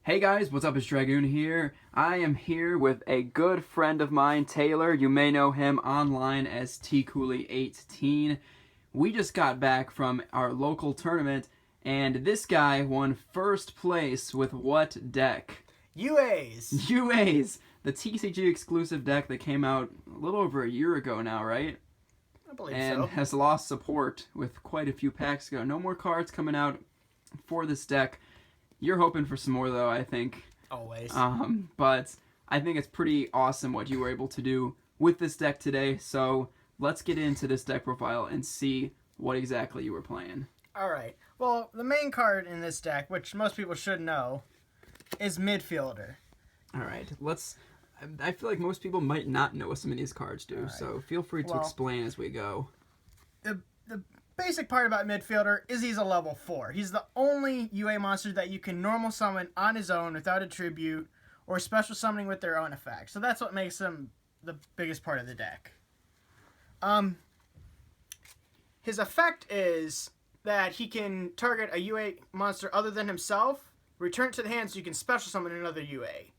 Hey guys, what's up? It's Dragoon here. I am here with a good friend of mine, Taylor. You may know him online as tcooley18. We just got back from our local tournament, and this guy won first place with what deck? UAs. UAs, the TCG exclusive deck that came out a little over a year ago now, right? I believe And so. has lost support with quite a few packs ago. No more cards coming out for this deck. You're hoping for some more, though, I think. Always. But I think it's pretty awesome what you were able to do with this deck today. So let's get into this deck profile and see what exactly you were playing. Alright. Well, the main card in this deck, which most people should know, is Midfielder. All right, let's. I feel like most people might not know what some of these cards do, Alright. so feel free to explain as we go. The basic part about Midfielder is he's a level 4. He's the only UA monster that you can normal summon on his own without a tribute or special summoning with their own effect. So that's what makes him the biggest part of the deck. His effect is that he can target a UA monster other than himself, return it to the hand so you can special summon another UA.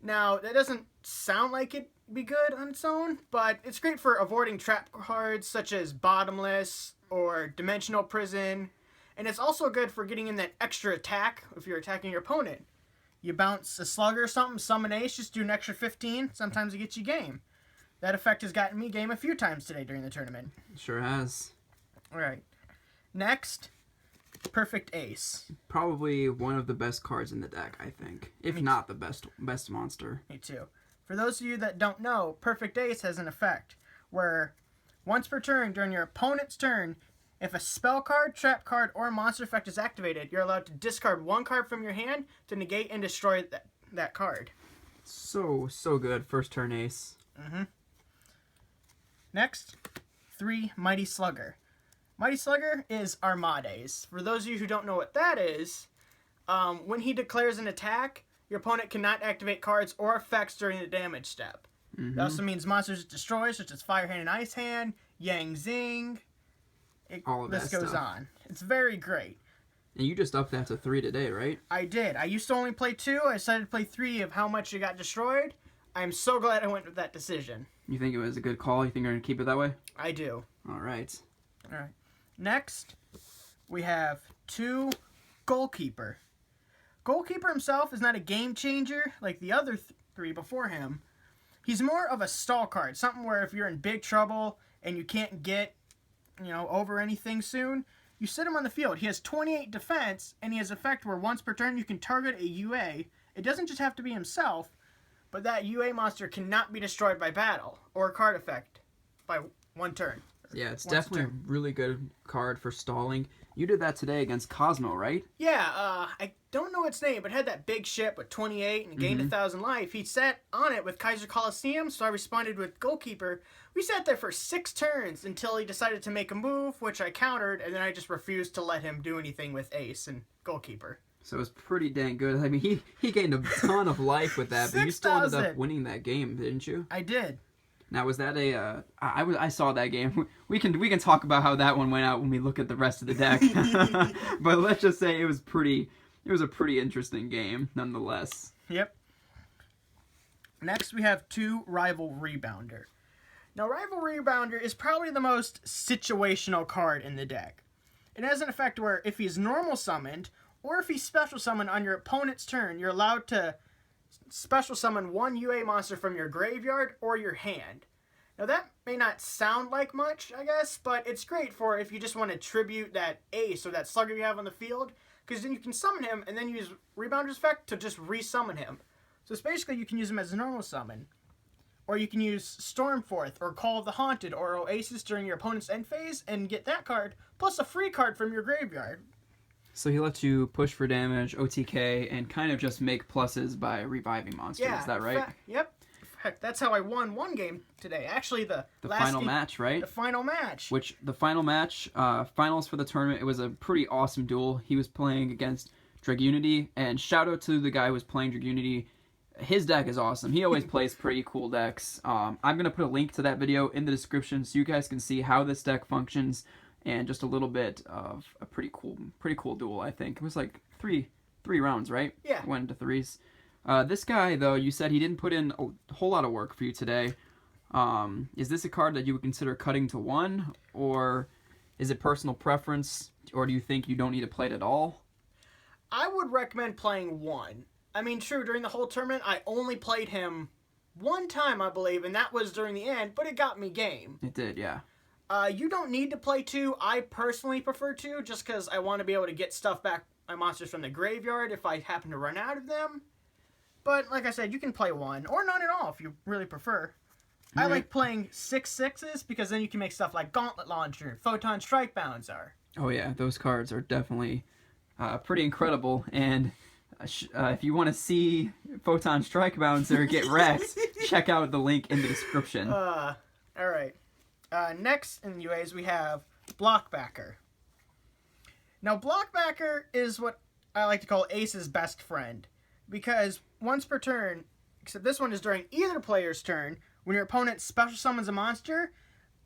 Now, that doesn't sound like it'd be good on its own, but it's great for avoiding trap cards such as Bottomless or Dimensional Prison, and it's also good for getting in that extra attack if you're attacking your opponent. You bounce a Slugger or something, summon Ace, just do an extra 15, sometimes it gets you game. That effect has gotten me game a few times today during the tournament. Sure has. Alright. Next, Perfect Ace. Probably one of the best cards in the deck, I think, if not the best monster. Me too. For those of you that don't know, Perfect Ace has an effect where once per turn during your opponent's turn, if a spell card, trap card, or monster effect is activated, you're allowed to discard one card from your hand to negate and destroy that card. So good. First turn ace. Next, 3 Mighty Slugger. Mighty Slugger is Armades. For those of you who don't know what that is, when he declares an attack, your opponent cannot activate cards or effects during the damage step. It also means monsters it destroys, such as Fire Hand and Ice Hand, Yang Zing. All of this that goes stuff. on. It's very great. And you just upped that to 3 today, right? I did. I used to only play 2. I decided to play 3 of how much it got destroyed. I'm so glad I went with that decision. You think it was a good call? You think you're going to keep it that way? I do. All right. Alright. Next, we have 2 Goalkeeper. Goalkeeper himself is not a game changer like the other 3 before him. He's more of a stall card. Something where if you're in big trouble and you can't get, over anything soon, you sit him on the field. He has 28 defense, and he has effect where once per turn you can target a UA. It doesn't just have to be himself, but that UA monster cannot be destroyed by battle or a card effect by one turn. Yeah, it's Once a definitely turn. a really good card for stalling. You did that today against Cosmo, right? Yeah, I don't know its name, but it had that big ship with 28 and gained 1,000 life. He sat on it with Kaiser Coliseum, so I responded with Goalkeeper. We sat there for 6 turns until he decided to make a move, which I countered, and then I just refused to let him do anything with Ace and Goalkeeper. So it was pretty dang good. I mean, he gained a ton of life with that, but you still ended up 6,000. winning that game, didn't you? I did. Now, was that a? I saw that game. We can talk about how that one went out when we look at the rest of the deck. But let's just say it was a pretty interesting game, nonetheless. Yep. Next, we have 2 Rival Rebounder. Now, Rival Rebounder is probably the most situational card in the deck. It has an effect where if he's normal summoned, or if he's special summoned on your opponent's turn, you're allowed to special summon 1 UA monster from your graveyard or your hand. Now, that may not sound like much, I guess, but it's great for if you just want to tribute that Ace or that Slugger you have on the field, because then you can summon him and then use Rebounder's effect to just re-summon him. So it's basically you can use him as a normal summon. Or you can use Stormforth or Call of the Haunted or Oasis during your opponent's end phase and get that card, plus a free card from your graveyard. So he lets you push for damage, OTK, and kind of just make pluses by reviving monsters. Yeah, Is that right? Yep. Heck, that's how I won one game today. Actually, the last final game, match, right? The final match. Which the final match, finals for the tournament, it was a pretty awesome duel. He was playing against Dragunity, and shout out to the guy who was playing Dragunity. His deck is awesome. He always plays pretty cool decks. I'm going to put a link to that video in the description so you guys can see how this deck functions and just a little bit of a pretty cool duel, I think. It was like three 3 rounds, right? Yeah. Went into 3s. This guy, though, you said he didn't put in a whole lot of work for you today. Is this a card that you would consider cutting to 1, or is it personal preference, or do you think you don't need to play it at all? I would recommend playing 1. I mean, true, during the whole tournament, I only played him 1 time, I believe, and that was during the end, but it got me game. It did, yeah. You don't need to play 2. I personally prefer 2, just because I want to be able to get stuff back, my monsters from the graveyard, if I happen to run out of them. But, like I said, you can play 1, or none at all, if you really prefer. I like playing 6 6s, because then you can make stuff like Gauntlet Launcher, Photon Strike Bouncer. Oh yeah, those cards are definitely pretty incredible, and if you want to see Photon Strike Bouncer get wrecked, check out the link in the description. Alright. Next in UAs we have Blockbacker. Now Blockbacker is what I like to call Ace's best friend, because once per turn, except this one is during either player's turn, when your opponent special summons a monster,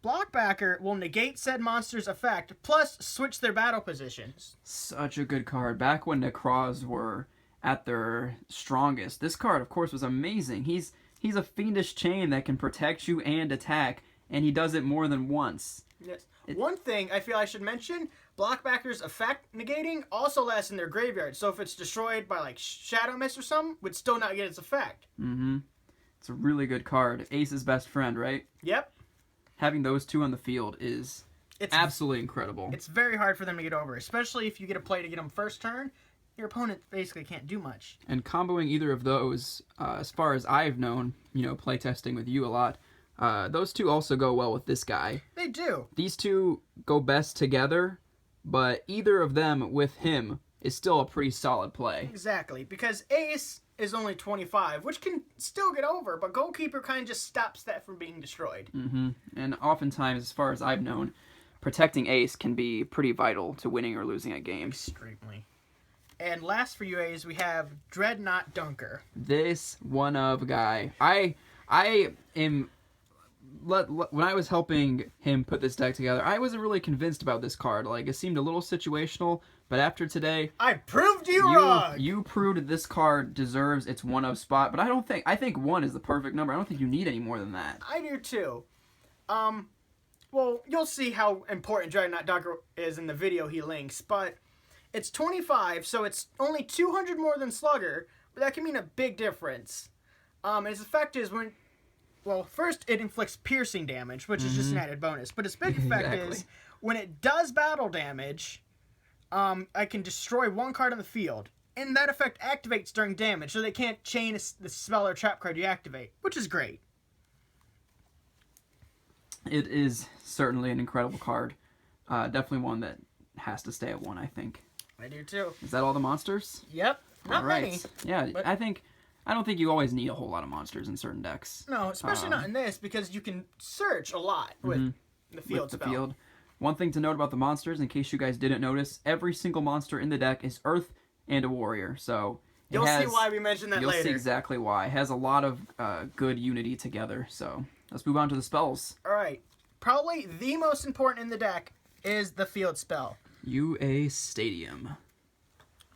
Blockbacker will negate said monster's effect, plus switch their battle positions. Such a good card. Back when Necroz were at their strongest, this card, of course, was amazing. He's a fiendish chain that can protect you and attack, and he does it more than once. Yes. One thing I feel I should mention, Blockbacker's effect negating also lasts in their graveyard, so if it's destroyed by like Shadow Mist or something, would still not get its effect. Mm-hmm. It's a really good card. Ace's best friend, right? Yep. Having those 2 on the field is absolutely incredible. It's very hard for them to get over, especially if you get a play to get them first turn. Your opponent basically can't do much. And comboing either of those, as far as I've known, playtesting with you a lot, those 2 also go well with this guy. They do. These 2 go best together, but either of them with him is still a pretty solid play. Exactly, because Ace is only 25, which can still get over, but Goalkeeper kind of just stops that from being destroyed. Mm-hmm. And oftentimes, as far as I've known, protecting Ace can be pretty vital to winning or losing a game. Extremely. And last for UAs, we have Dreadnought Dunker. This one of guy. I am... When I was helping him put this deck together, I wasn't really convinced about this card. Like, it seemed a little situational, but after today... I proved you wrong! You proved that this card deserves its 1-of spot, but I think 1 is the perfect number. I don't think you need any more than that. I do too. Well, you'll see how important Dreadnought Dunker is in the video he links, but it's 25, so it's only 200 more than Slugger, but that can mean a big difference. Its effect is when... Well, first, it inflicts piercing damage, which is just an added bonus. But its big effect is, when it does battle damage, I can destroy 1 card on the field. And that effect activates during damage, so they can't chain the spell or trap card you activate, which is great. It is certainly an incredible card. Definitely one that has to stay at 1, I think. I do too. Is that all the monsters? Yep. Not many. Yeah, but... I don't think you always need a whole lot of monsters in certain decks. No, especially not in this, because you can search a lot with the field spell. One thing to note about the monsters, in case you guys didn't notice, every single monster in the deck is Earth and a Warrior. So you'll see why we mentioned that later. You'll see exactly why. It has a lot of good unity together. So let's move on to the spells. All right. Probably the most important in the deck is the field spell. UA Stadium.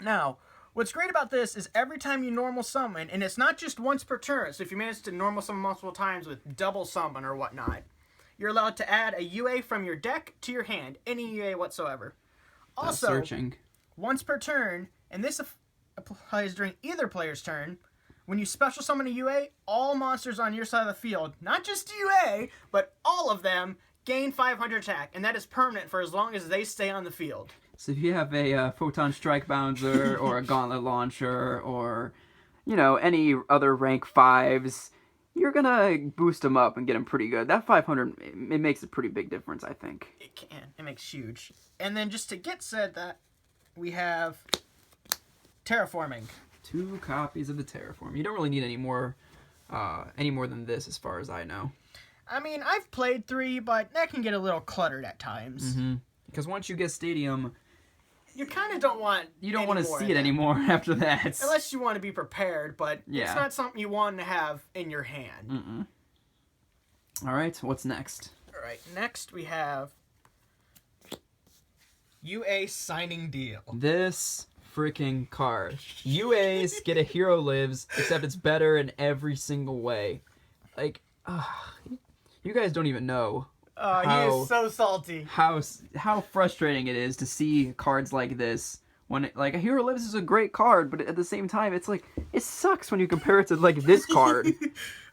Now... What's great about this is every time you normal summon, and it's not just once per turn, so if you manage to normal summon multiple times with double summon or whatnot, you're allowed to add a UA from your deck to your hand, any UA whatsoever. Also, searching. Once per turn, and this applies during either player's turn, when you special summon a UA, all monsters on your side of the field, not just UA, but all of them, gain 500 attack, and that is permanent for as long as they stay on the field. So if you have a Photon Strike Bouncer or a Gauntlet Launcher or, any other rank 5s, you're going to boost them up and get them pretty good. That 500, it makes a pretty big difference, I think. It can. It makes huge. And then just to get said that, we have Terraforming. 2 copies of the Terraform. You don't really need any more than this as far as I know. I mean, I've played 3, but that can get a little cluttered at times. Mm-hmm. Because once you get Stadium... You kind of don't want to see it anymore after that. Unless you want to be prepared, but it's not something you want to have in your hand. Mm-mm. All right, what's next? All right, next we have UA Signing Deal. This freaking card. UAs get a Hero Lives, except it's better in every single way. Like, you guys don't even know He is so salty. how frustrating it is to see cards like this. When like a Hero Lives is a great card, but at the same time, it's like it sucks when you compare it to like this card.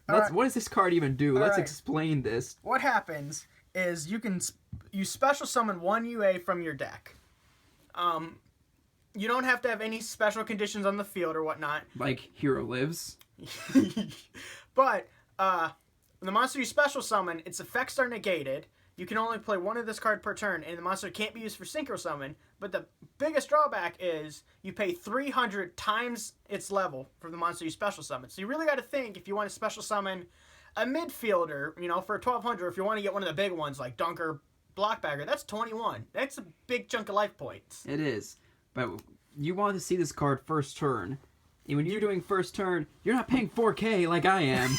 What does this card even do? Let's explain this. What happens is you special summon one UA from your deck. You don't have to have any special conditions on the field or whatnot. Like Hero Lives. But the monster you special summon, its effects are negated. You can only play one of this card per turn, and the monster can't be used for Synchro Summon. But the biggest drawback is you pay 300 times its level for the monster you special summon. So you really got to think if you want to special summon a midfielder, for 1,200. If you want to get one of the big ones like Dunker, Blockbagger, that's 21. That's a big chunk of life points. It is, but you want to see this card first turn. And when you're doing first turn, you're not paying 4K like I am.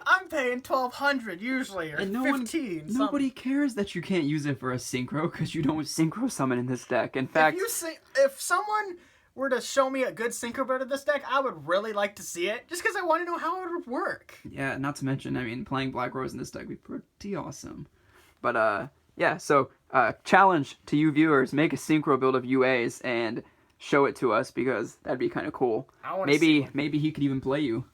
I'm paying 1,200 usually, or 15. Nobody cares that you can't use it for a synchro because you don't synchro summon in this deck. In fact, if someone were to show me a good synchro build of this deck, I would really like to see it, just because I want to know how it would work. Yeah, not to mention, playing Black Rose in this deck would be pretty awesome. But yeah, so challenge to you viewers: make a synchro build of UAs and show it to us because that'd be kind of cool. Maybe he could even play you.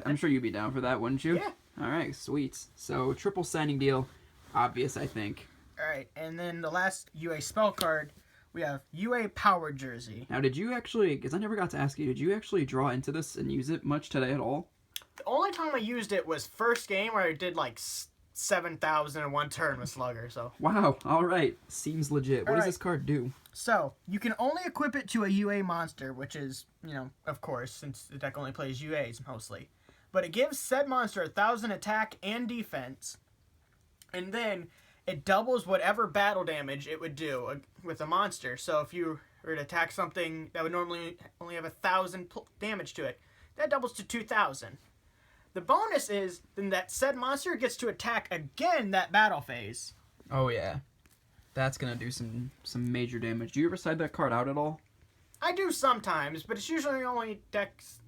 I'm sure you'd be down for that, wouldn't you? Yeah. All right, sweet. So, triple signing deal, obvious, I think. All right, and then the last UA spell card, we have UA Power Jersey. Now, did you actually, because I never got to ask you, did you actually draw into this and use it much today at all? The only time I used it was first game where I did like 7,000 in one turn with Slugger, so. Wow, all right. Seems legit. What does this card do? So, you can only equip it to a UA monster, which is, of course, since the deck only plays UAs mostly. But it gives said monster 1,000 attack and defense, and then it doubles whatever battle damage it would do with a monster. So if you were to attack something that would normally only have 1,000 damage to it, that doubles to 2,000. The bonus is then that said monster gets to attack again that battle phase. Oh yeah, that's gonna do some major damage. Do you ever side that card out at all? I do sometimes, but it's usually only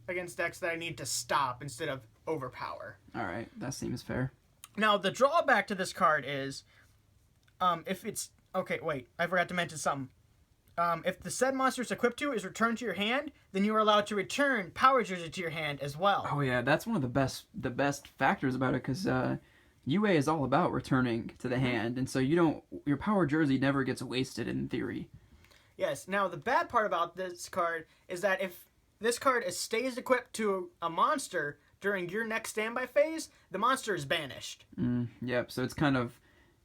against decks that I need to stop instead of overpower. All right, that seems fair. Now, the drawback to this card is, if it's... Okay, wait, I forgot to mention something. If the said monster is equipped to is returned to your hand, then you are allowed to return Power Jersey to your hand as well. Oh yeah, that's one of the best factors about it, because UA is all about returning to the hand, and so your Power Jersey never gets wasted in theory. Yes, now the bad part about this card is that if this card stays equipped to a monster during your next standby phase, the monster is banished. Yep, so it's kind of,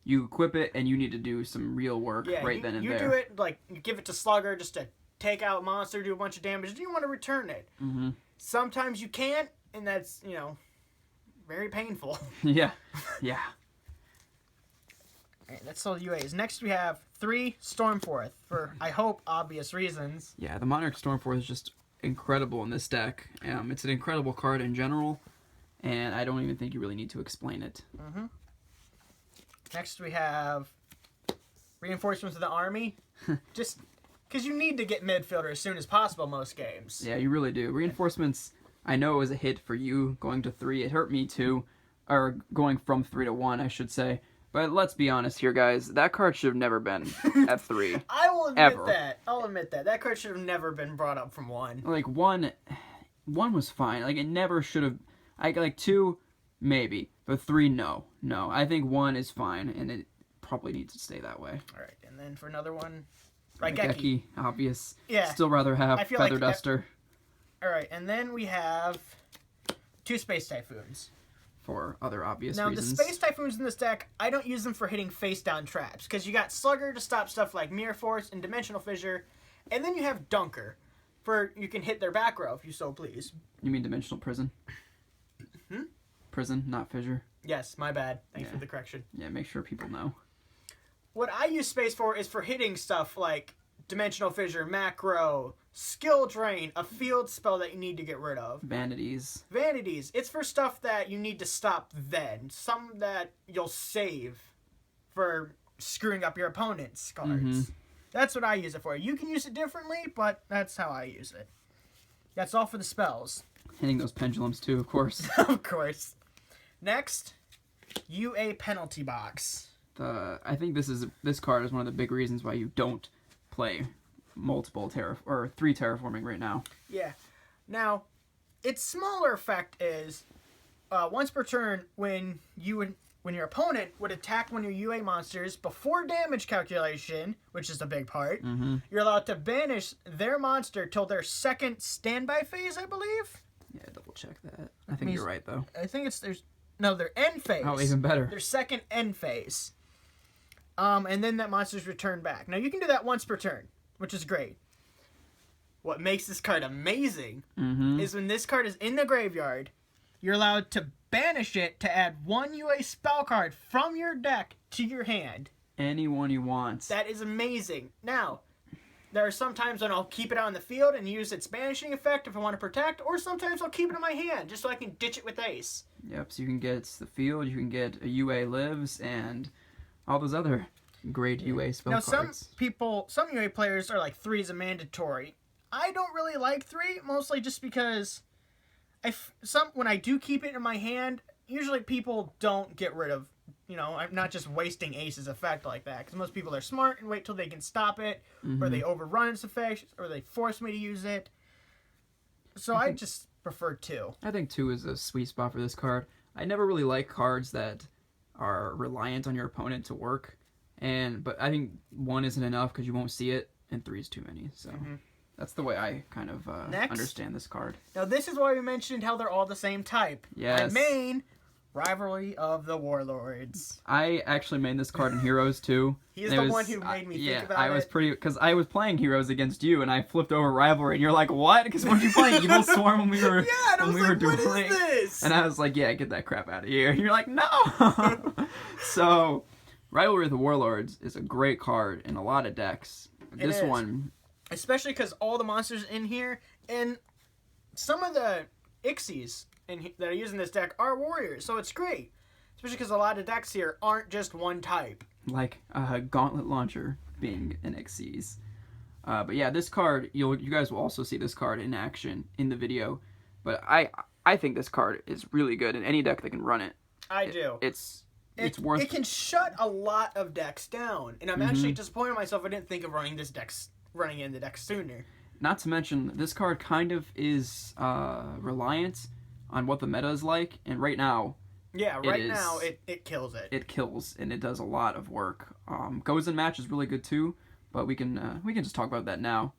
you equip it and you need to do some real work then and there. You do it, like, you give it to Slugger just to take out monster, do a bunch of damage, and you want to return it. Mm-hmm. Sometimes you can't, and that's, very painful. Yeah. Alright, that's all UAs. Next we have 3 Stormforth, for, I hope, obvious reasons. Yeah, the Monarch Stormforth is just incredible in this deck. It's an incredible card in general, and I don't even think you really need to explain it. Mm-hmm. Next we have Reinforcements of the Army. Just because you need to get midfielder as soon as possible most games. Yeah, you really do. Reinforcements, I know it was a hit for you going to 3. It hurt me too. Or going from 3 to 1, I should say. But let's be honest here, guys. That card should have never been at 3. I will admit that. I'll admit that. That card should have never been brought up from 1. Like, 1 was fine. Like, it never should have... Like, 2, maybe. But 3, no. No, I think 1 is fine, and it probably needs to stay that way. Alright, and then for another one... Raigeki, obvious. Yeah. Still rather have Feather Duster. Alright, and then we have 2 Space Typhoons. For other obvious Now, reasons. the Space Typhoons in this deck, I don't use them for hitting face-down traps, because you got Slugger to stop stuff like Mirror Force and Dimensional Fissure, and then you have Dunker, for you can hit their back row if you so please. You mean Dimensional Prison? Prison, not Fissure. Yes, my bad. Thanks for the correction. Yeah, make sure people know. What I use Space for is for hitting stuff like Dimensional Fissure, Macro, Skill Drain, a field spell that you need to get rid of. Vanities. It's for stuff that you need to stop then. Some that you'll save for screwing up your opponent's cards. That's what I use it for. You can use it differently, but that's how I use it. That's all for the spells. Hitting those pendulums too, of course. Of course. Next, UA penalty box. I think this card is one of the big reasons why you don't play multiple 3 terraforming right now. Yeah. Now, its smaller effect is once per turn when your opponent would attack one of your UA monsters before damage calculation, which is the big part, you're allowed to banish their monster till their second standby phase, I believe. Yeah, double check that. I think you're right though. I think their end phase. Oh, even better. Their second end phase. And then that monster's returned back. Now you can do that once per turn, which is great. What makes this card amazing is when this card is in the graveyard, you're allowed to banish it to add 1 UA spell card from your deck to your hand. Anyone you want. That is amazing. Now, there are some times when I'll keep it out in the field and use its banishing effect if I want to protect, or sometimes I'll keep it in my hand just so I can ditch it with Ace. Yep, so you can get the field, you can get a UA lives, and all those other great UA spell cards. Some UA players are like 3 is a mandatory. I don't really like 3, mostly just because when I do keep it in my hand, usually people don't get rid of, I'm not just wasting Ace's effect like that, because most people are smart and wait till they can stop it, or they overrun its effect, or they force me to use it. So I just prefer 2. I think 2 is a sweet spot for this card. I never really like cards that are reliant on your opponent to work, but I think 1 isn't enough because you won't see it, and 3 is too many, so... That's the way I kind of understand this card. Now, this is why we mentioned how they're all the same type. Yes. My main, Rivalry of the Warlords. I actually made this card in Heroes, too. He's the one who made me think about it. Because I was playing Heroes against you, and I flipped over Rivalry, and you're like, what? Because weren't you playing Evil Swarm when we were what is this? And I was like, yeah, get that crap out of here. And you're like, no! So, Rivalry of the Warlords is a great card in a lot of decks. This one... Especially because all the monsters in here, and some of the Ixies that are using this deck are warriors, so it's great. Especially because a lot of decks here aren't just one type. Like a Gauntlet Launcher being an Xyz. But yeah, this card, you guys will also see this card in action in the video. But I think this card is really good in any deck that can run it. I do. It's worth... It can shut a lot of decks down, and I'm actually disappointed in myself I didn't think of running in the deck sooner. Not to mention, this card kind of is reliant on what the meta is like, and right now... Yeah, now it kills it. It kills, and it does a lot of work. Goes in Match is really good too, but we can just talk about that now.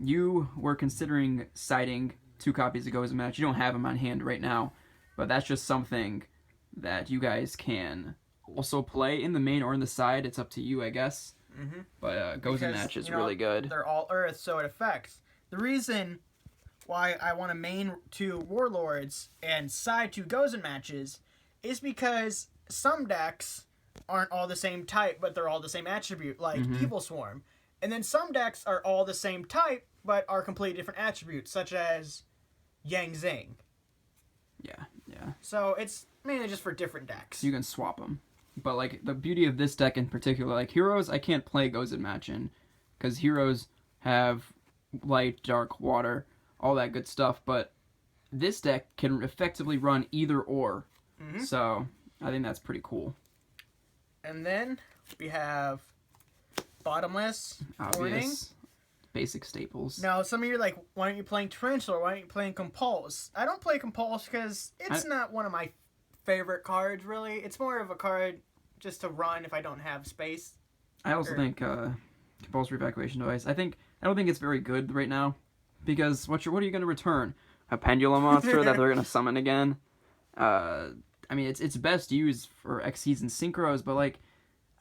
You were considering citing 2 copies of Goes in Match. You don't have them on hand right now, but that's just something that you guys can also play in the main or in the side. It's up to you, I guess. But Goes in Match is really good. They're all Earth, so it affects. The reason why I want to main 2 Warlords and side 2 Goes in Matches is because some decks aren't all the same type, but they're all the same attribute, like Evil Swarm. And then some decks are all the same type, but are completely different attributes, such as Yang Zing. Yeah. So it's mainly just for different decks. You can swap them. But, like, the beauty of this deck in particular, like, Heroes, I can't play Goes in Match in, because Heroes have light, dark, water, all that good stuff, but this deck can effectively run either or. So, I think that's pretty cool. And then we have Bottomless, Warning. Basic staples. Now, some of you are like, why aren't you playing Tarantula, or why aren't you playing Compulse? I don't play Compulse because it's not one of my favorite cards, really. It's more of a card just to run if I don't have space. I also think Compulsory Evacuation Device. I don't think it's very good right now, because what are you going to return? A Pendulum monster that they're going to summon again? I mean, it's best used for Xyz and Synchros, but like,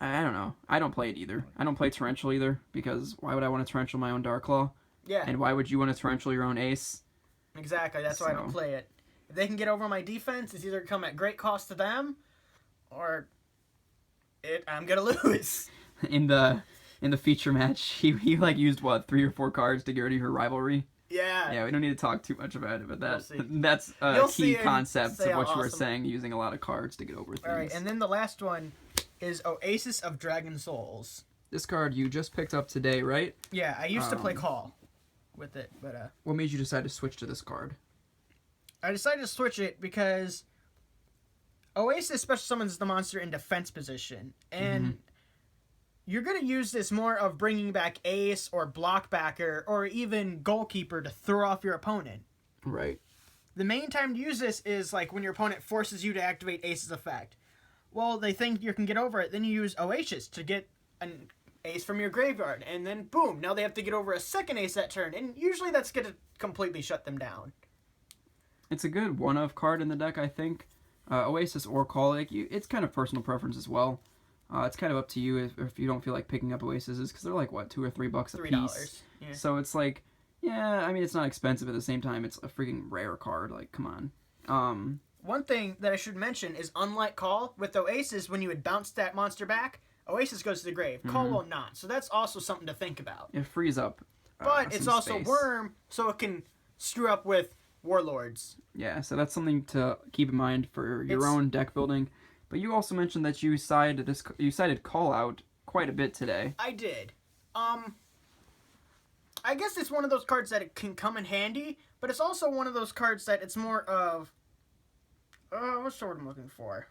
I don't know. I don't play it either. I don't play Tarantula either, because why would I want to Tarantula my own Darklaw? Yeah. And why would you want to Tarantula your own Ace? Exactly. That's why I don't play it. If they can get over my defense, it's either come at great cost to them, or I'm gonna lose. In the feature match, he like used 3 or 4 cards to get rid of your Rivalry. Yeah. Yeah, we don't need to talk too much about it, but that's a key concept of what you were saying, using a lot of cards to get over things. All right, and then the last one is Oasis of Dragon Souls. This card you just picked up today, right? Yeah, I used to play Call with it, but What made you decide to switch to this card? I decided to switch it because Oasis special summons the monster in defense position, and you're going to use this more of bringing back ace or blockbacker or even goalkeeper to throw off your opponent. Right. The main time to use this is like when your opponent forces you to activate Ace's effect. Well, they think you can get over it, then you use Oasis to get an ace from your graveyard, and then boom, now they have to get over a second ace that turn, and usually that's going to completely shut them down. It's a good one-of card in the deck, I think. Oasis or Call, it's kind of personal preference as well. It's kind of up to you if you don't feel like picking up Oasis, because they're like, what, $2 or $3 a piece? $3. Yeah. So it's like, yeah, I mean, it's not expensive at the same time. It's a freaking rare card. Like, come on. One thing that I should mention is, unlike Call, with Oasis, when you would bounce that monster back, Oasis goes to the grave. Call will not. So that's also something to think about. It frees up But it's some also space. Worm, so it can screw up with Warlords. Yeah, so that's something to keep in mind for your own deck building. But you also mentioned that you cited Call out quite a bit today. I did. I guess it's one of those cards that it can come in handy, but it's also one of those cards that it's more of, what's the word I'm looking for?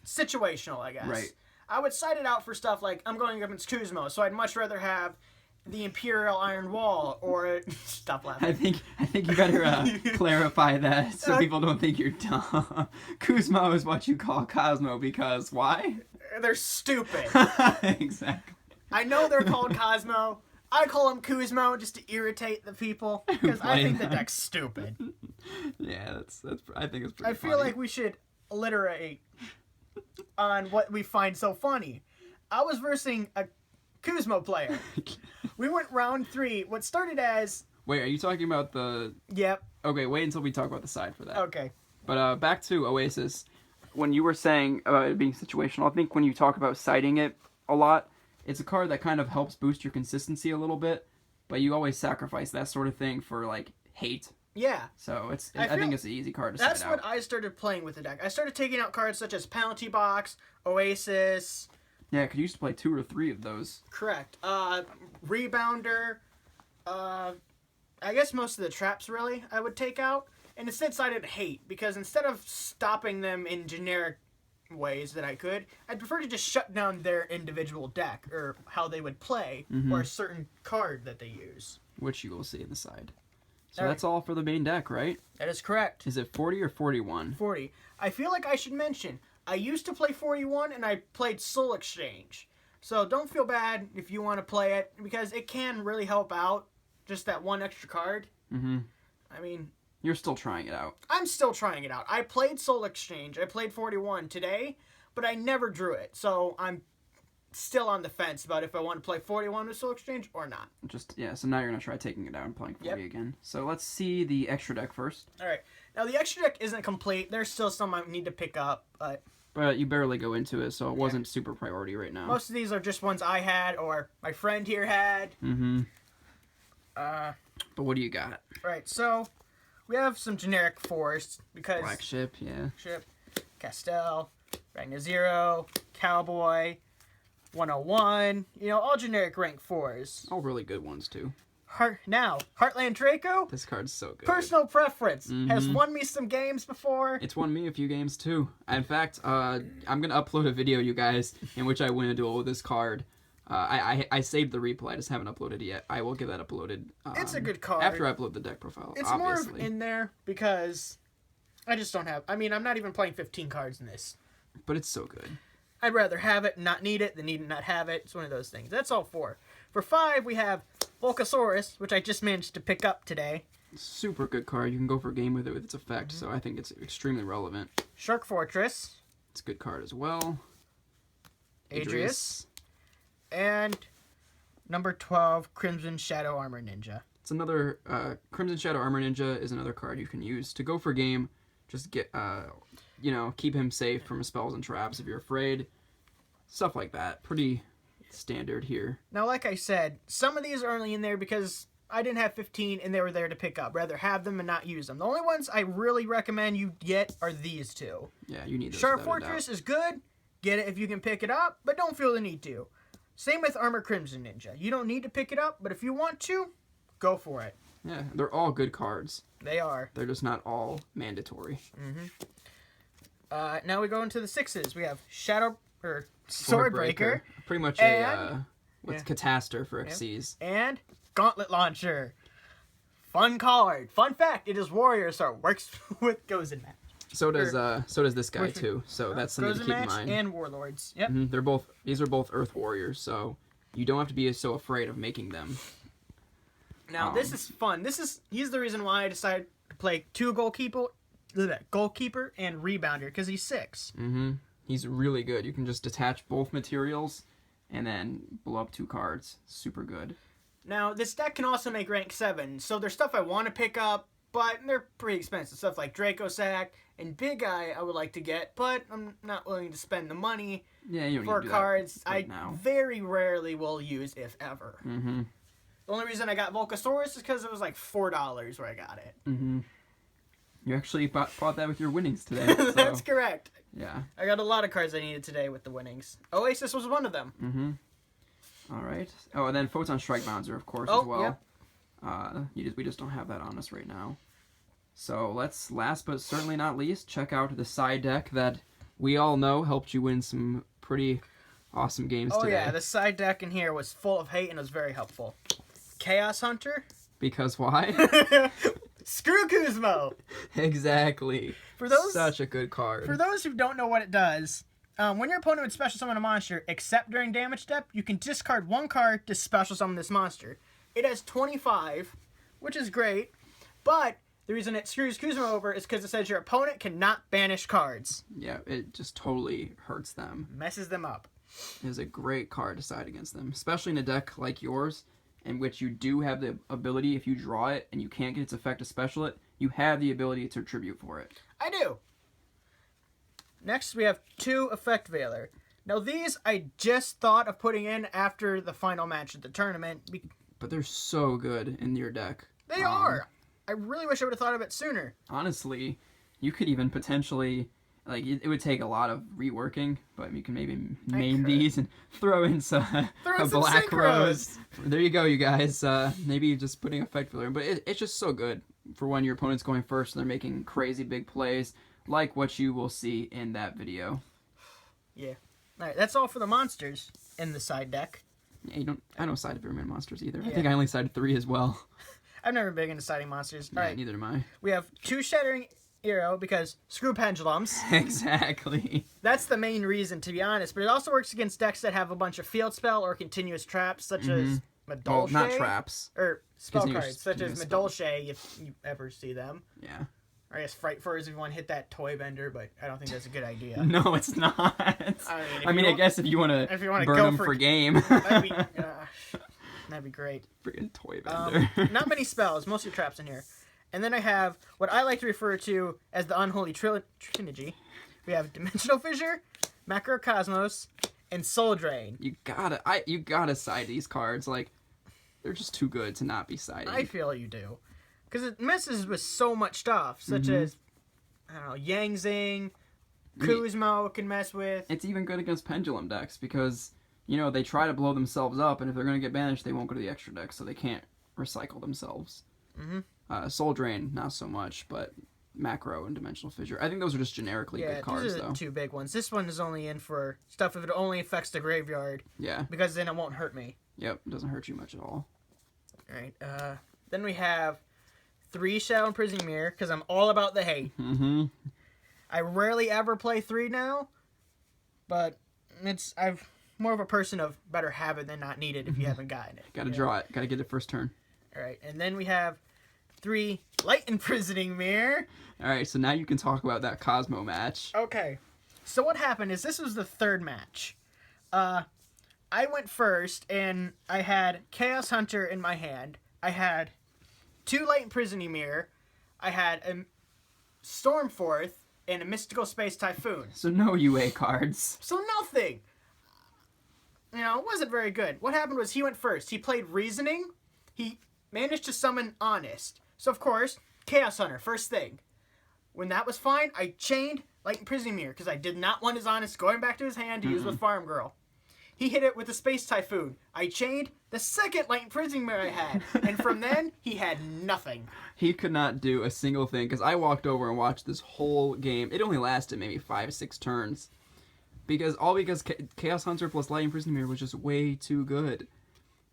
Situational, I guess. Right. I would cite it out for stuff like, I'm going up against Kuzmo, so I'd much rather have the Imperial Iron Wall, or... Stop laughing. I think you better clarify that so people don't think you're dumb. Kuzmo is what you call Cosmo because why? They're stupid. Exactly. I know they're called Cosmo. I call them Kuzmo just to irritate the people because I think the deck's stupid. Yeah, that's. I think it's pretty. I feel like we should alliterate on what we find so funny. I was versing a Kuzmo player. We went round 3. What started as... Wait, are you talking about the... Yep. Okay, wait until we talk about the side for that. Okay. But back to Oasis. When you were saying about it being situational, I think when you talk about citing it a lot, it's a card that kind of helps boost your consistency a little bit, but you always sacrifice that sort of thing for, like, hate. Yeah. So I think it's an easy card to cite out. That's what I started playing with the deck. I started taking out cards such as Penalty Box, Oasis... Yeah, because you used to play 2 or 3 of those. Correct. Rebounder. I guess most of the traps, really, I would take out. And instead cited hate, because instead of stopping them in generic ways that I could, I'd prefer to just shut down their individual deck, or how they would play, or a certain card that they use. Which you will see in the side. So All that's all for the main deck, right? That is correct. Is it 40 or 41? 40. I feel like I should mention, I used to play 41, and I played Soul Exchange. So don't feel bad if you want to play it, because it can really help out, just that one extra card. Mm-hmm. I mean... You're still trying it out. I'm still trying it out. I played Soul Exchange. I played 41 today, but I never drew it. So I'm still on the fence about if I want to play 41 with Soul Exchange or not. So now you're going to try taking it out and playing 40 again. So let's see the extra deck first. All right. Now, the extra deck isn't complete. There's still some I need to pick up, but... But you barely go into it, so it wasn't super priority right now. Most of these are just ones I had or my friend here had. Mm-hmm. But what do you got? Right, so we have some generic 4s because... Black Ship, yeah. Ship, Castell, Ragnar Zero, Cowboy, 101, all generic rank 4s. All really good ones, too. Heartland Draco, This card's so good. personal preference, has won me some games before. It's won me a few games, too. In fact, I'm going to upload a video, you guys, in which I win a duel with this card. I saved the replay, I just haven't uploaded it yet. I will get that uploaded. It's a good card. After I upload the deck profile, It's obviously. more in there because I just don't have... I mean, I'm not even playing 15 cards in this. But it's so good. I'd rather have it and not need it than need and not have it. It's one of those things. That's all 4. For 5, we have Volcasaurus, which I just managed to pick up today. Super good card. You can go for a game with it with its effect, so I think it's extremely relevant. Shark Fortress. It's a good card as well. Adrius. And number 12, Crimson Shadow Armor Ninja. It's another... Crimson Shadow Armor Ninja is another card you can use to go for a game. Just get... keep him safe from spells and traps if you're afraid. Stuff like that. Pretty standard here. Now, like I said, some of these are only in there because I didn't have 15 and they were there to pick up. Rather have them and not use them. The only ones I really recommend you get are these 2. Yeah, you need those. Shark without a doubt. Fortress is good. Get it if you can pick it up, but don't feel the need to. Same with Armor Crimson Ninja. You don't need to pick it up, but if you want to, go for it. Yeah, they're all good cards. They are. They're just not all mandatory. Now we go into the 6s. We have Swordbreaker. Pretty much and, what's Catastor for Xyz. And Gauntlet Launcher. Fun card. Fun fact, it is Warrior, so it works with Gozen Match. So does this guy too. So that's something to keep in mind. And Warlords. Yep. These are both Earth Warriors, so you don't have to be so afraid of making them. Now this is fun. He's the reason why I decided to play 2 Goalkeeper and Rebounder, because he's 6. He's really good. You can just detach both materials and then blow up 2 cards. Super good. Now this deck can also make rank 7, so there's stuff I want to pick up, but they're pretty expensive. Stuff like Draco Sack and Big Eye I would like to get, but I'm not willing to spend the money for cards I very rarely will use, if ever. The only reason I got Volcasaurus is because it was like $4 where I got it. You actually bought that with your winnings today. So. That's correct. Yeah. I got a lot of cards I needed today with the winnings. Oasis was one of them. All right. Oh, and then Photon Strike Bouncer, of course, as well. Yep. We just don't have that on us right now. So let's, last but certainly not least, check out the side deck that we all know helped you win some pretty awesome games today. Oh yeah, the side deck in here was full of hate and was very helpful. Chaos Hunter. Because why? Screw Kuzmo! Exactly. Such a good card. For those who don't know what it does, when your opponent would special summon a monster, except during damage step, you can discard 1 card to special summon this monster. It has 25, which is great, but the reason it screws Kuzma over is because it says your opponent cannot banish cards. Yeah, it just totally hurts them. Messes them up. It is a great card to side against them, especially in a deck like yours, in which you do have the ability, if you draw it and you can't get its effect to special it, you have the ability to tribute for it. I do. Next, we have 2 Effect Veiler. Now, these I just thought of putting in after the final match of the tournament. But they're so good in your deck. They are. I really wish I would have thought of it sooner. Honestly, you could even potentially, like, it would take a lot of reworking, but you can maybe name these and throw in some Black Rose. There you go, you guys. Maybe just putting Effect Veiler in, but it's just so good for when your opponent's going first and they're making crazy big plays, like what you will see in that video. Yeah. All right, that's all for the monsters in the side deck. Yeah, I don't side very many monsters either. Yeah. I think I only sided 3 as well. I've never been big into siding monsters. Yeah, neither am I. We have 2 Shattering Arrow because screw pendulums. Exactly. That's the main reason, to be honest. But it also works against decks that have a bunch of field spell or continuous traps, such as Madolche. Well, not traps. Or spell cards, such as Madolche, if you ever see them. Yeah. Or I guess Fright Furs if you want to hit that toy bender, but I don't think that's a good idea. No, it's not. I guess if you want to burn them for game. That'd be great. Freaking toy vendor. Not many spells, mostly traps in here. And then I have what I like to refer to as the Unholy Trinity. We have Dimensional Fissure, Macrocosmos, and Soul Drain. You gotta side these cards. Like, they're just too good to not be sided. I feel you do. Because it messes with so much stuff, such as, I don't know, Yang Zing, Kuzmo can mess with. It's even good against Pendulum decks because, they try to blow themselves up, and if they're going to get banished, they won't go to the extra deck, so they can't recycle themselves. Soul Drain, not so much, but Macro and Dimensional Fissure. I think those are just generically good cards, those are though. 2 big ones. This one is only in for stuff if it only affects the graveyard. Yeah. Because then it won't hurt me. Yep, it doesn't hurt you much at all. Alright, then we have 3 Shadow Imprisoning Mirror, because I'm all about the hate. I rarely ever play 3 now, but I'm more of a person of better have it than not need it if you haven't gotten it. Gotta draw it. Gotta get it first turn. Alright, and then we have 3 Light Imprisoning Mirror. Alright, so now you can talk about that Cosmo match. Okay. So what happened is this was the 3rd match. I went first, and I had Chaos Hunter in my hand. I had 2 Light Imprisoning Mirror. I had a Stormforth and a Mystical Space Typhoon. So no UA cards. So nothing. It wasn't very good. What happened was he went first. He played Reasoning. He managed to summon Honest. So, of course, Chaos Hunter, first thing. When that was fine, I chained Light Imprisoning Mirror because I did not want his Honest going back to his hand to use with Farm Girl. he hit it with the Space Typhoon. I chained the second Light Imprisonment Mirror I had, and from then, he had nothing. He could not do a single thing, because I walked over and watched this whole game. It only lasted maybe 5-6 turns. Because Chaos Hunter plus Light Imprisonment Mirror was just way too good.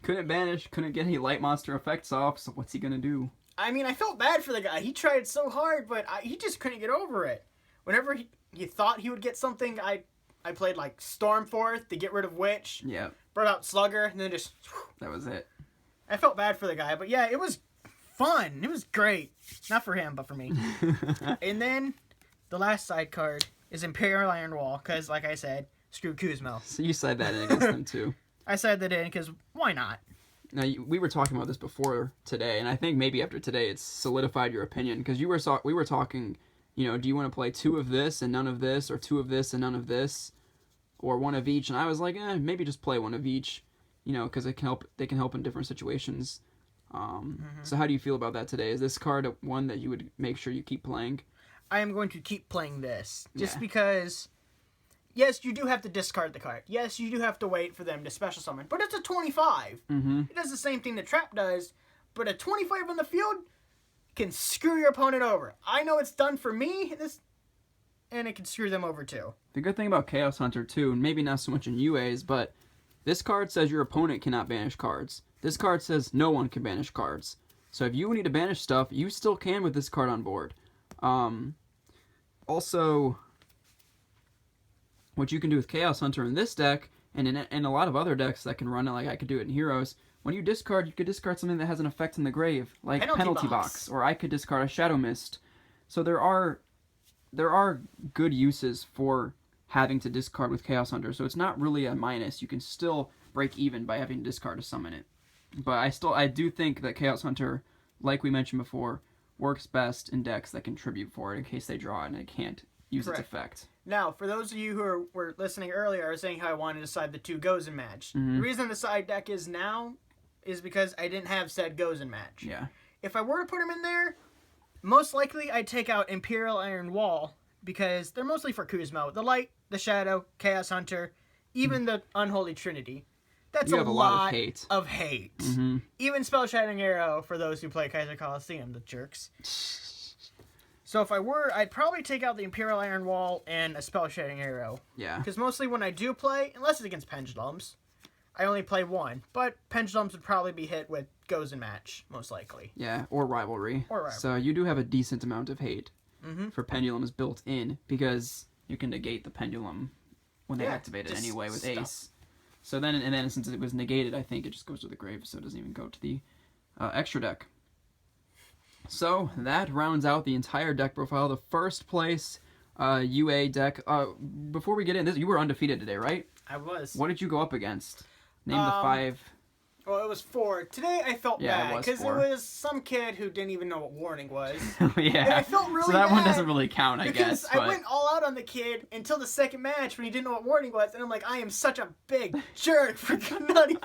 Couldn't banish, couldn't get any light monster effects off, so what's he gonna do? I mean, I felt bad for the guy. He tried so hard, but he just couldn't get over it. Whenever he thought he would get something, I played like Stormforth to get rid of Witch. Yeah. Brought out Slugger, and then just... That was it. I felt bad for the guy, but yeah, it was fun. It was great. Not for him, but for me. And then, the last side card is Imperial Iron Wall, because, like I said, screw Kuzmo. So you said that in against them, too. I said that in because why not? Now, we were talking about this before today, and I think maybe after today it's solidified your opinion, because we were talking, you know, do you want to play 2 of this and none of this, or 2 of this and none of this, or 1 of each? And I was like, maybe just play 1 of each, you know, because they can help in different situations. So how do you feel about that today? Is this card one that you would make sure you keep playing? I am going to keep playing this, just Yeah. because... Yes, you do have to discard the card. Yes, you do have to wait for them to special summon. But it's a 25. Mm-hmm. It does the same thing that Trap does, but a 25 on the field can screw your opponent over. I know it's done for me, and it can screw them over too. The good thing about Chaos Hunter, too, and maybe not so much in UAs, but this card says your opponent cannot banish cards. This card says no one can banish cards. So if you need to banish stuff, you still can with this card on board. Also... what you can do with Chaos Hunter in this deck, and in a lot of other decks that can run it, like I could do it in Heroes, when you discard, you could discard something that has an effect in the grave, like Penalty Box, or I could discard a Shadow Mist. So there are good uses for having to discard with Chaos Hunter, so it's not really a minus. You can still break even by having to discard to summon it. But I do think that Chaos Hunter, like we mentioned before, works best in decks that contribute for it in case they draw it and it can't use its effect. Now, for those of you who were listening earlier, I was saying how I wanted to side the 2 Gozen match. Mm-hmm. The reason the side deck is now is because I didn't have said Gozen match. Yeah. If I were to put them in there, most likely I'd take out Imperial Iron Wall, because they're mostly for Kuzmo. The Light, the Shadow, Chaos Hunter, even the Unholy Trinity. That's a lot of hate. Mm-hmm. Even Spell Shattering Arrow for those who play Kaiser Coliseum, the jerks. So if I were, I'd probably take out the Imperial Iron Wall and a Spell Shattering Arrow. Yeah. Because mostly when I do play, unless it's against Pendulums, I only play 1. But Pendulums would probably be hit with Gozen match, most likely. Yeah, or Rivalry. Or Rivalry. So you do have a decent amount of hate Mm-hmm. for Pendulums built in, because you can negate the Pendulum when they activate it anyway with stuff. Ace. So then since it was negated, I think it just goes to the grave, so it doesn't even go to the extra deck. So that rounds out the entire deck profile. The first place UA deck. Before we get in, you were undefeated today, right? I was. What did you go up against? Name the 5. Well, it was 4. Today I felt Yeah, it bad was because it 4. was some kid who didn't even know what warning was. Yeah. And I felt really so that one bad doesn't really count, I because guess. I went all out on the kid until the second match when he didn't know what warning was, and I'm like, I am such a big jerk for not even...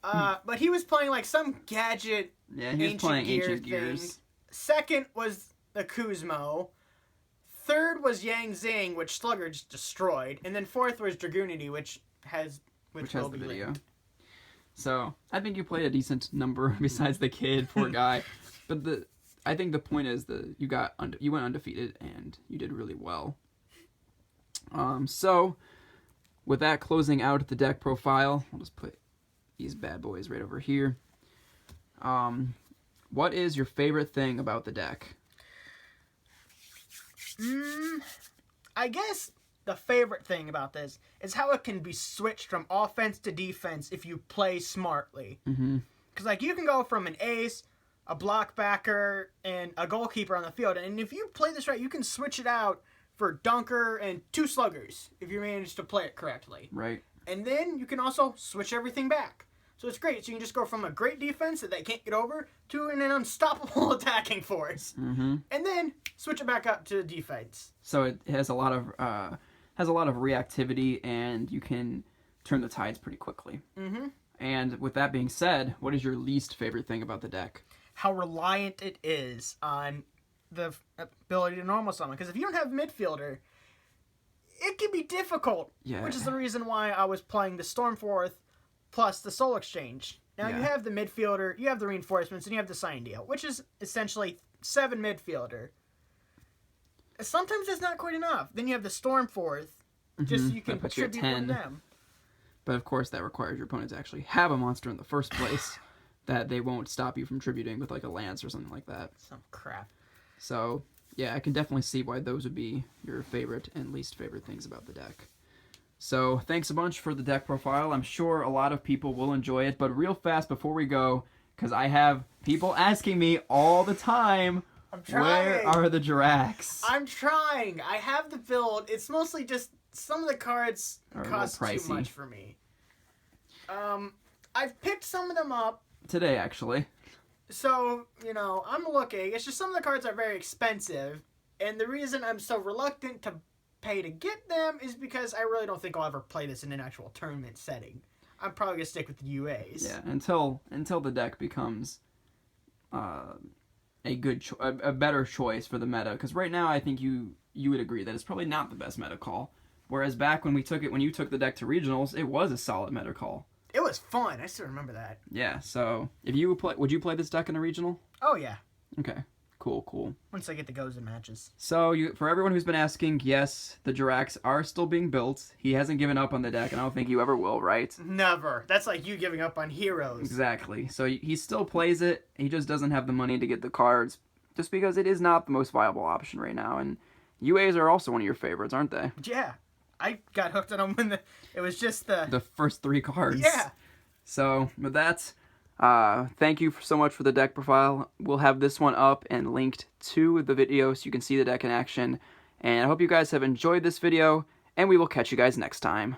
But he was playing like some gadget. Yeah, he was playing Ancient Gears. Thing. Second was the Kuzmo. Third was Yang Zing, which Slugger just destroyed, and then fourth was Dragoonity, which has the video. So I think you played a decent number besides the kid, poor guy. But I think the point is that you went undefeated and you did really well. So with that closing out the deck profile, I'll just put these bad boys right over here. What is your favorite thing about the deck? I guess the favorite thing about this is how it can be switched from offense to defense if you play smartly. Mm-hmm. Because, like, you can go from an ace, a block backer, and a goalkeeper on the field. And if you play this right, you can switch it out for Dunker and 2 Sluggers if you manage to play it correctly. Right. And then you can also switch everything back. So it's great. So you can just go from a great defense that they can't get over to an unstoppable attacking force. Mm-hmm. And then switch it back up to defense. So it has a lot of reactivity, and you can turn the tides pretty quickly. Mm-hmm. And with that being said, what is your least favorite thing about the deck? How reliant it is on the ability to normal summon. Because if you don't have midfielder, it can be difficult. Yeah. Which is the reason why I was playing the Stormforth plus the Soul Exchange. Now you have the midfielder, you have the reinforcements, and you have the sign deal, which is essentially 7 midfielder. Sometimes that's not quite enough. Then you have the Stormforth, just so you can tribute from them. But of course, that requires your opponent to actually have a monster in the first place that they won't stop you from tributing with like a lance or something like that. Some crap. So yeah, I can definitely see why those would be your favorite and least favorite things about the deck. So thanks a bunch for the deck profile. I'm sure a lot of people will enjoy it, but real fast before we go, because I have people asking me all the time, where are the Jirax? I'm trying. I have the build. It's mostly just some of the cards cost too much for me. I've picked some of them up. Today, actually. So, I'm looking. It's just some of the cards are very expensive, and the reason I'm so reluctant to pay to get them is because I really don't think I'll ever play this in an actual tournament setting. I'm probably gonna stick with the UAs. Yeah, until the deck becomes a better choice for the meta. Because right now, I think you would agree that it's probably not the best meta call. Whereas back when you took the deck to regionals, it was a solid meta call. It was fun. I still remember that. Yeah. So if you would you play this deck in a regional? Oh yeah. Okay. Cool. Once I get the goes in matches. So for everyone who's been asking, yes, the Jirax are still being built. He hasn't given up on the deck, and I don't think you ever will, right? Never. That's like you giving up on heroes. Exactly. So he still plays it. He just doesn't have the money to get the cards, just because it is not the most viable option right now. And UAs are also one of your favorites, aren't they? Yeah. I got hooked on them when it was just the first 3 cards. Yeah. So with that, thank you so much for the deck profile. We'll have this one up and linked to the video so you can see the deck in action. And I hope you guys have enjoyed this video, and we will catch you guys next time.